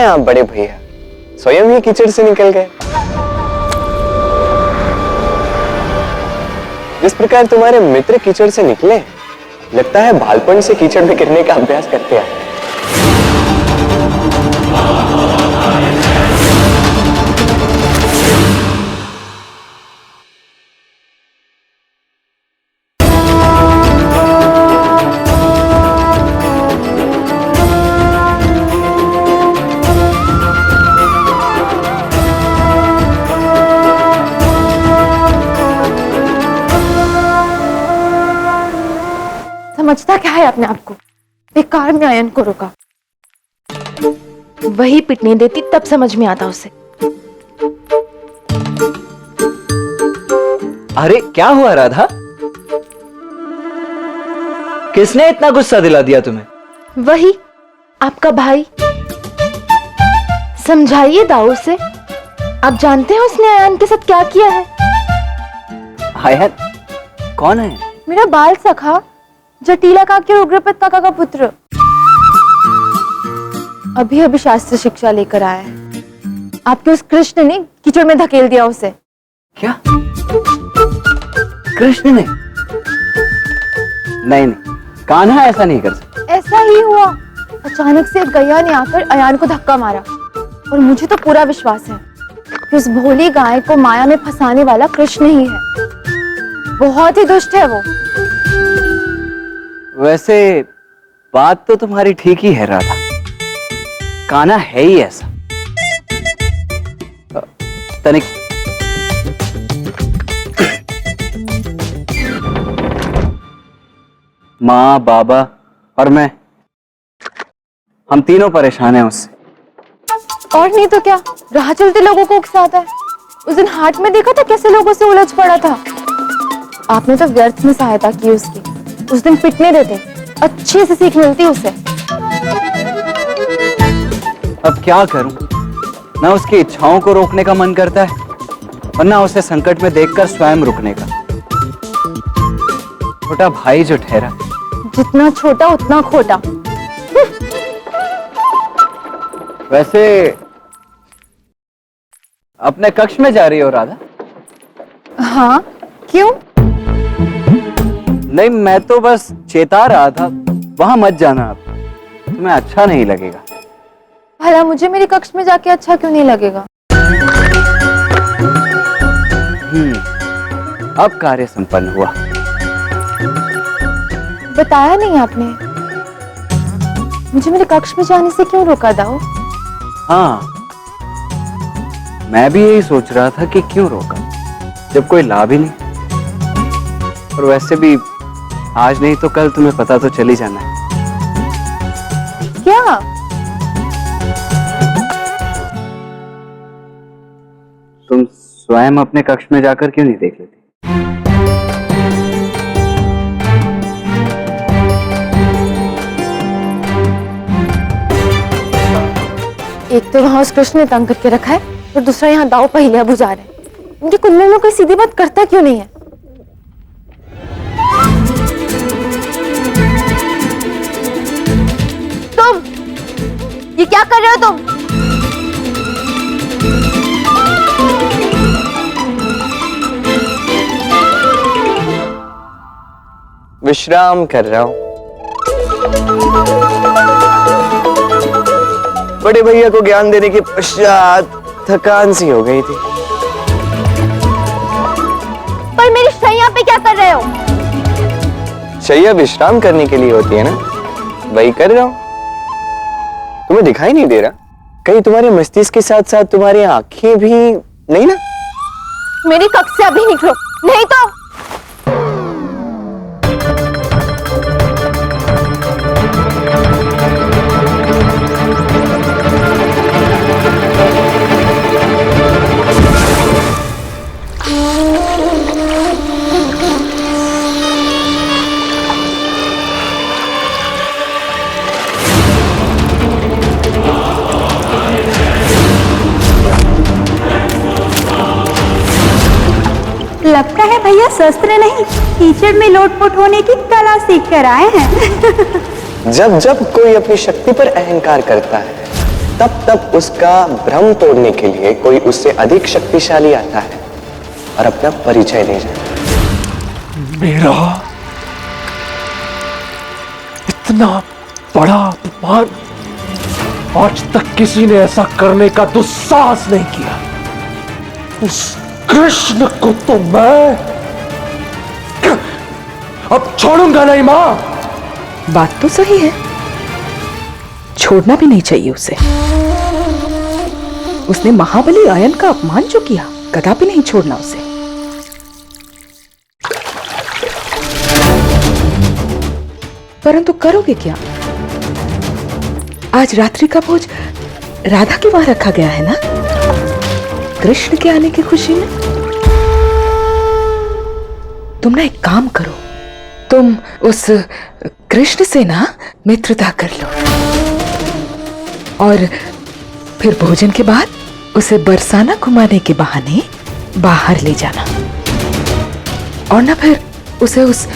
आप बड़े भैया स्वयं ही कीचड़ से निकल गए। जिस प्रकार तुम्हारे मित्र कीचड़ से निकले, लगता है बालपन से कीचड़ में गिरने का अभ्यास करते आए। समझता क्या है अपने आप को? बेकार में आयन को रोका। वही पिटने देती तब समझ में आता उसे। अरे क्या हुआ राधा? किसने इतना गुस्सा दिला दिया तुम्हें? वही आपका भाई। समझाइए दाऊ से। आप जानते हैं उसने आयन के साथ क्या किया है? आयन? कौन है? मेरा बाल सखा, जटिला काकी और उग्रपद काका का पुत्र। अभी अभी शास्त्र शिक्षा लेकर आया है। आपके उस कृष्ण ने कीचड़ में धकेल दिया उसे। क्या? कृष्ण ने? नहीं, कान्हा ऐसा नहीं कर सकता। ऐसा ही हुआ। अचानक से एक गैया ने आकर अयान को धक्का मारा और मुझे तो पूरा विश्वास है कि उस भोली गाय को माया में फंसाने वाला कृष्ण ही है। बहुत ही दुष्ट है वो। वैसे बात तो तुम्हारी ठीक ही है राधा, कान्हा है ही ऐसा। तनिक माँ, बाबा और मैं, हम तीनों परेशान हैं उससे। और नहीं तो क्या, राह चलते लोगों को उकसाता है। उस दिन हाट में देखा था कैसे लोगों से उलझ पड़ा था। आपने तो व्यर्थ में सहायता की उसकी। उस दिन पिटने देते, अच्छे से सीख मिलती उसे। अब क्या करूं? ना उसकी इच्छाओं को रोकने का मन करता है और ना उसे संकट में देखकर स्वयं रुकने का। छोटा भाई जो ठहरा। जितना छोटा उतना खोटा। वैसे अपने कक्ष में जा रही हो राधा? हाँ, क्यों? नहीं, मैं तो बस चेता रहा था, वहां मत जाना आप, तुम्हें अच्छा नहीं लगेगा। भला मुझे मेरे कक्ष में जाके अच्छा क्यों नहीं लगेगा? अब कार्य संपन्न हुआ। बताया नहीं आपने। मुझे मेरे कक्ष में जाने से क्यों रोका दाऊ? हाँ, मैं भी यही सोच रहा था कि क्यों रोका, जब कोई लाभ ही नहीं। और वैसे भी आज नहीं तो कल तुम्हें पता तो चल ही जाना है। क्या? तुम स्वयं अपने कक्ष में जाकर क्यों नहीं देख लेती? एक तो वहां उस कृष्ण ने तंग करके रखा है और दूसरा यहाँ दाऊ पहेलियां बुझा रहे हैं। उनके कुल्ले में कोई सीधी बात करता क्यों नहीं है? तुम ये क्या कर रहे हो तुम? विश्राम कर रहा हूं। बड़े भैया को ज्ञान देने के पश्चात थकान सी हो गई थी। पर मेरी शैया पे क्या कर रहे हो? शैया विश्राम करने के लिए होती है ना, वही कर रहा हूं। तुम्हें दिखाई नहीं दे रहा? कहीं तुम्हारे मस्तिष्क के साथ साथ तुम्हारी आंखें भी नहीं ना? मेरी कक्ष से अभी निकलो, नहीं तो। लगता है भैया शस्त्र नहीं, कीचड़ में लोटपोट होने की कला सीख कर आए हैं। जब जब कोई अपनी शक्ति पर अहंकार करता है, तब उसका भ्रम तोड़ने के लिए कोई उससे अधिक शक्तिशाली आता है और अपना परिचय दे जाता है। मेरा इतना बड़ा अपमान आज तक किसी ने ऐसा करने का दुस्साहस नहीं किया। उस कृष्ण को तो मैं अब छोड़ूंगा नहीं मां। बात तो सही है, छोड़ना भी नहीं चाहिए उसे। उसने महाबली आयन का अपमान जो किया, कदापि नहीं छोड़ना उसे। परंतु करोगे क्या? आज रात्रि का भोज राधा के वहां रखा गया है ना, कृष्ण के आने की खुशी में। तुम ना एक काम करो, तुम उस कृष्ण से ना मित्रता कर लो और फिर भोजन के बाद उसे बरसाना घुमाने के बहाने बाहर ले जाना और ना फिर उसे उस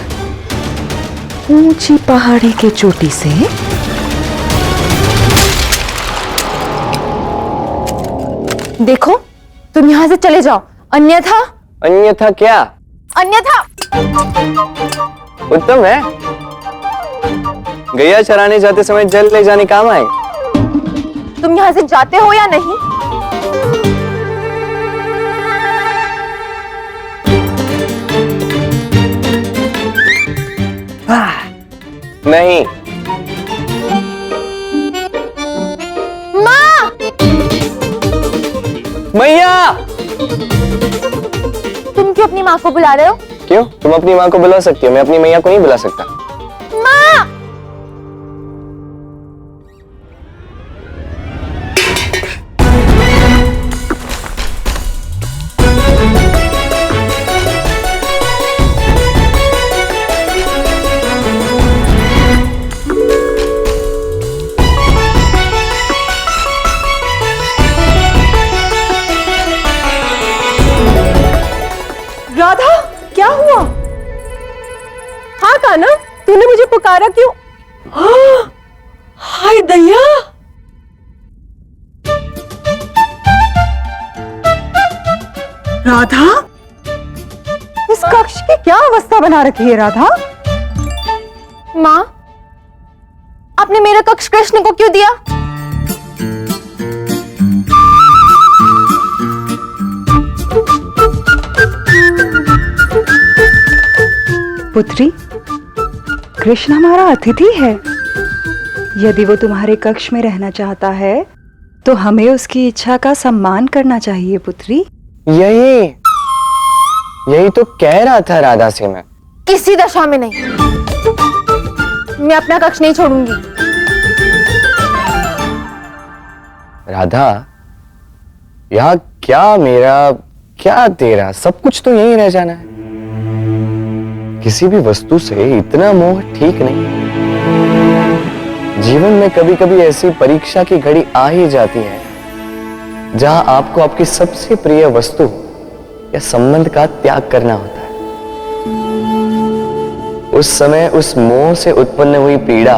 ऊंची पहाड़ी के चोटी से देखो, तुम यहाँ से चले जाओ, अन्यथा क्या? अन्यथा उत्तम है, गैया चराने जाते समय जल ले जाने काम आए। तुम यहाँ से जाते हो या नहीं? नहीं। माँ! मैया! तुम क्यों अपनी माँ को बुला रहे हो? क्यों? तुम अपनी माँ को बुला सकती हो, मैं अपनी मैया को नहीं बुला सकता। माँ! राधा, क्या हुआ? हाँ कान्हा, तूने मुझे पुकारा क्यों? हाय दया! राधा, इस कक्ष की क्या अवस्था बना रखी है राधा? माँ, आपने मेरा कक्ष कृष्ण को क्यों दिया? पुत्री, कृष्ण हमारा अतिथि है। यदि वो तुम्हारे कक्ष में रहना चाहता है तो हमें उसकी इच्छा का सम्मान करना चाहिए पुत्री। यही तो कह रहा था राधा से मैं। किसी दशा में नहीं, मैं अपना कक्ष नहीं छोड़ूंगी। राधा, यहाँ क्या मेरा क्या तेरा, सब कुछ तो यहीं रह जाना है। किसी भी वस्तु से इतना मोह ठीक नहीं। जीवन में कभी कभी ऐसी परीक्षा की घड़ी आ ही जाती है जहां आपको आपकी सबसे प्रिय वस्तु या संबंध का त्याग करना होता है। उस समय उस मोह से उत्पन्न हुई पीड़ा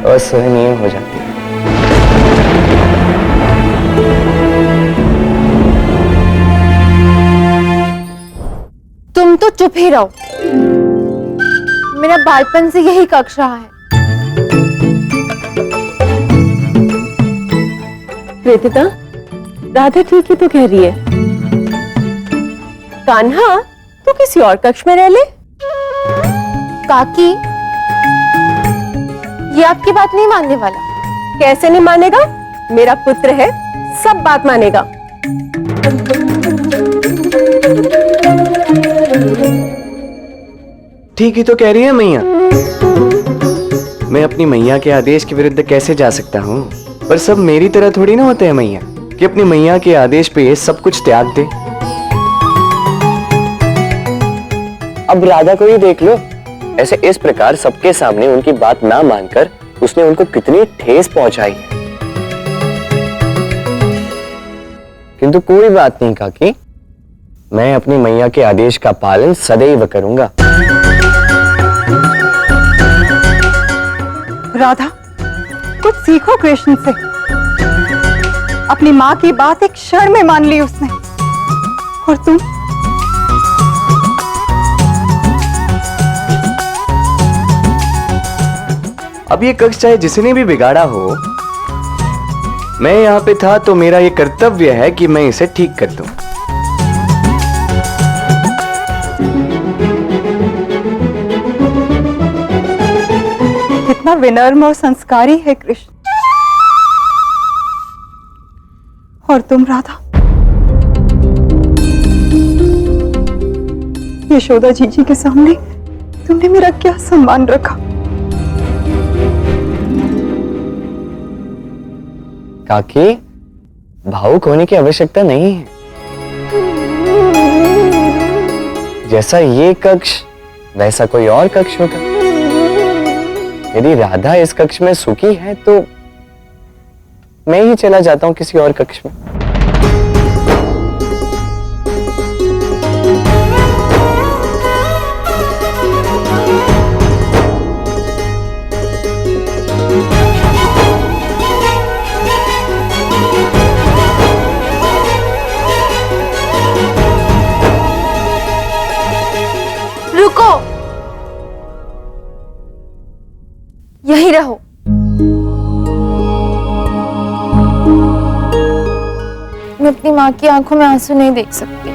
असहनीय हो जाती है। तुम तो चुप ही रहो, मेरा बालपन से यही कक्ष रहा है। प्रीतिता, राधा ठीक ही तो कह रही है। कान्हा, तू किसी और कक्ष में रह ले। काकी, ये आपकी बात नहीं मानने वाला। कैसे नहीं मानेगा? मेरा पुत्र है, सब बात मानेगा। ठीक ही तो कह रही है मैया। मैं अपनी मैया के आदेश के विरुद्ध कैसे जा सकता हूँ? पर सब मेरी तरह थोड़ी ना होते हैं मैया कि अपनी मैया के आदेश पे सब कुछ त्याग दे। अब राधा को ही देख लो, ऐसे इस प्रकार सबके सामने उनकी बात ना मानकर उसने उनको कितनी ठेस पहुंचाई है। किंतु कोई बात नहीं काकी, मैं अपनी मैया के आदेश का पालन सदैव करूंगा। राधा, कुछ सीखो कृष्ण से। अपनी माँ की बात एक क्षण में मान ली उसने। और तुम? अब ये कक्ष चाहे जिसने भी बिगाड़ा हो, मैं यहाँ पे था तो मेरा ये कर्तव्य है कि मैं इसे ठीक कर दूं। कितना विनम्र और संस्कारी है कृष्ण। और तुम राधा, यशोदा जी के सामने तुमने मेरा क्या सम्मान रखा। काकी, भावुक होने की आवश्यकता नहीं है। जैसा ये कक्ष वैसा कोई और कक्ष होगा। यदि राधा इस कक्ष में सुखी है तो मैं ही चला जाता हूं किसी और कक्ष में। रुको, यहीं रहो। मैं अपनी माँ की आंखों में आंसू नहीं देख सकती।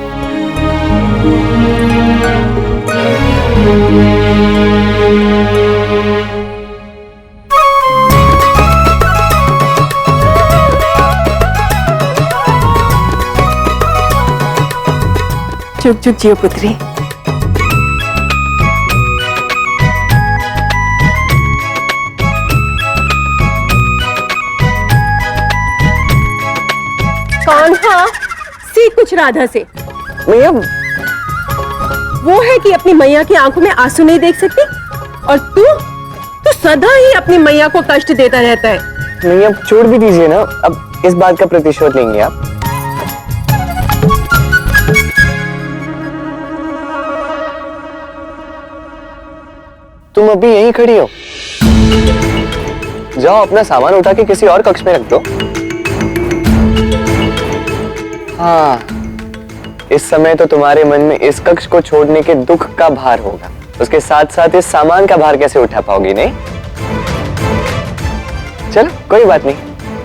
चुप चुप जियो पुत्री। कौन? हाँ, सीख कुछ राधा से। मैया, वो है कि अपनी मैया की आंखों में आंसू नहीं देख सकती, और तू सदा ही अपनी मैया को कष्ट देता रहता है। मैया छोड़ भी दीजिए ना, अब इस बात का प्रतिशोध लेंगे आप। तुम अभी यहीं खड़ी हो, जाओ अपना सामान उठा के किसी और कक्ष में रख दो। हाँ, इस समय तो तुम्हारे मन में इस कक्ष को छोड़ने के दुख का भार होगा, उसके साथ साथ इस सामान का भार कैसे उठा पाओगी? नहीं, चलो कोई बात नहीं,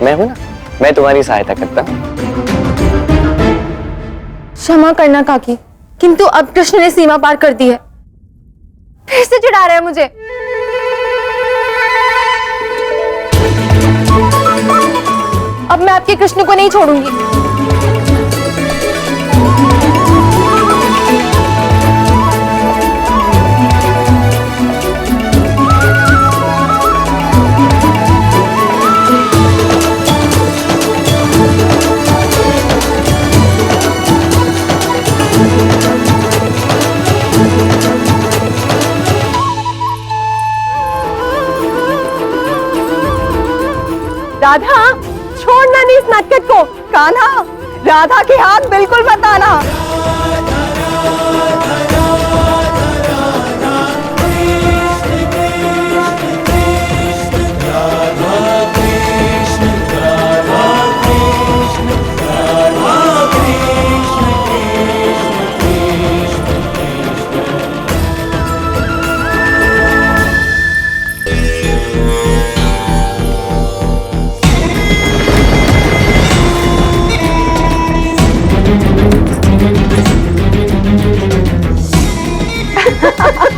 मैं हूं ना, मैं तुम्हारी सहायता करता हूं। क्षमा करना काकी, किंतु अब कृष्ण ने सीमा पार कर दी है। फिर से चिढ़ा रहा है मुझे। अब मैं आपके कृष्ण को नहीं छोड़ूंगी। राधा, छोड़ना नहीं इस नाटक को। कान्हा, राधा के हाथ बिल्कुल मत आना। Ha ha ha!